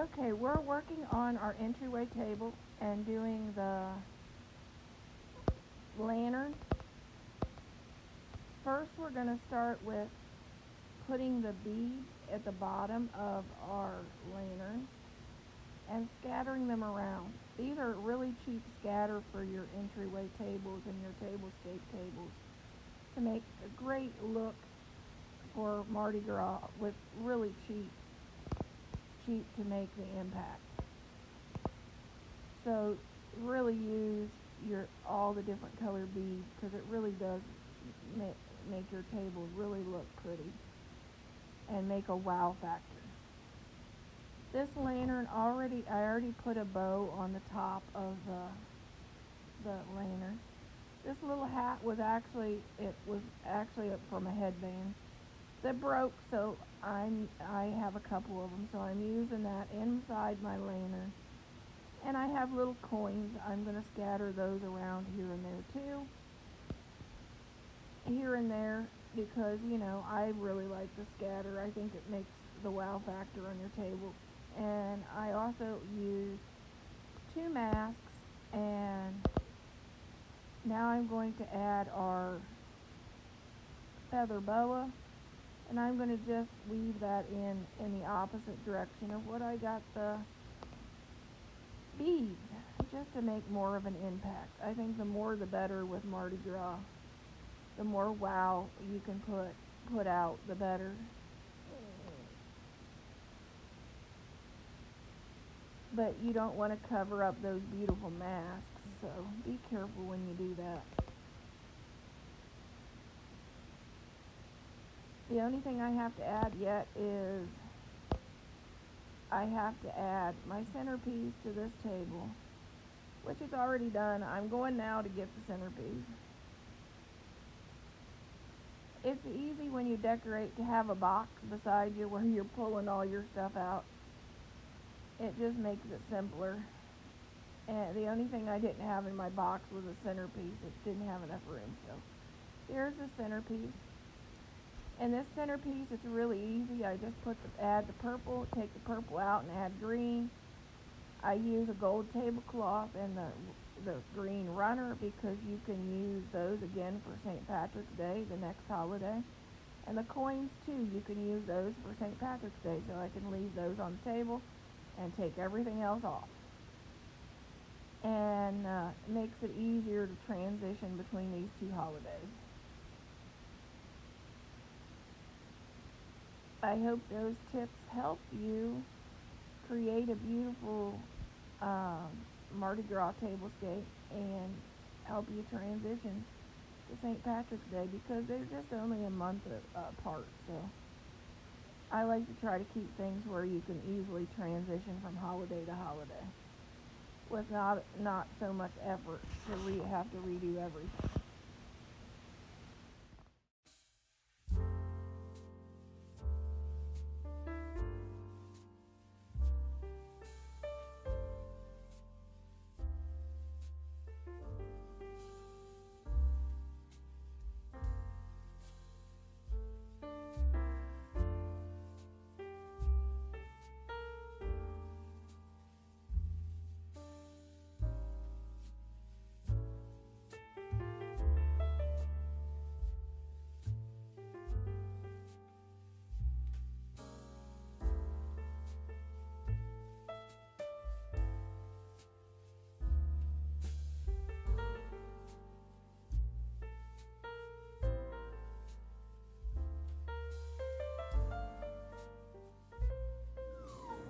Okay, we're working on our entryway table and doing the lantern. First, we're going to start with putting the beads at the bottom of our lantern and scattering them around. These are really cheap scatter for your entryway tables and your tablescape tables to make a great look for Mardi Gras with really cheap to make the impact. So really use all the different color beads because it really does make your table really look pretty and make a wow factor. This lantern I already put a bow on the top of the lantern. This little hat was actually from a headband that broke, so I have a couple of them, so I'm using that inside my lantern. And I have little coins. I'm going to scatter those around here and there too. Here and there because, I really like the scatter. I think it makes the wow factor on your table. And I also use 2 masks, and now I'm going to add our feather boa, and I'm going to just weave that in the opposite direction of what I got the beads, just to make more of an impact. I think the more the better with Mardi Gras. The more wow you can put out, the better. But you don't want to cover up those beautiful masks, so be careful when you do that. The only thing I have to add yet is I have to add my centerpiece to this table, which is already done. I'm going now to get the centerpiece. It's easy when you decorate to have a box beside you where you're pulling all your stuff out. It just makes it simpler. And the only thing I didn't have in my box was a centerpiece. It didn't have enough room. So here's the centerpiece. And this centerpiece, it's really easy. I just add the purple, take the purple out and add green. I use a gold tablecloth and the green runner because you can use those again for St. Patrick's Day, the next holiday. And the coins too, you can use those for St. Patrick's Day, so I can leave those on the table and take everything else off. And it makes it easier to transition between these 2 holidays. I hope those tips help you create a beautiful Mardi Gras tablescape and help you transition to St. Patrick's Day because they're just only a month apart. So I like to try to keep things where you can easily transition from holiday to holiday with not so much effort to have to redo everything.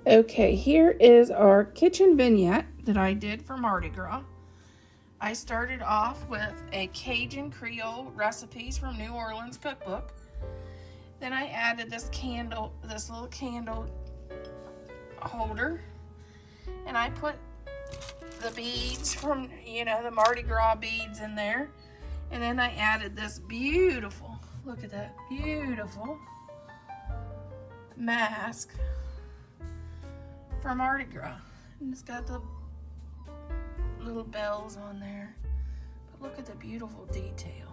Okay, here is our kitchen vignette that I did for Mardi Gras. I started off with a Cajun Creole recipes from New Orleans cookbook. Then I added this little candle holder, and I put the beads from, the Mardi Gras beads in there. And then I added this beautiful, look at that, beautiful mask for Mardi Gras. And it's got the little bells on there. But look at the beautiful detail.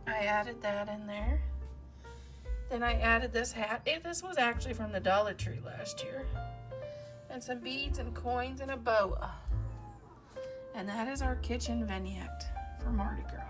I added that in there. Then I added this hat. This was actually from the Dollar Tree last year. And some beads and coins and a boa. And that is our kitchen vignette for Mardi Gras.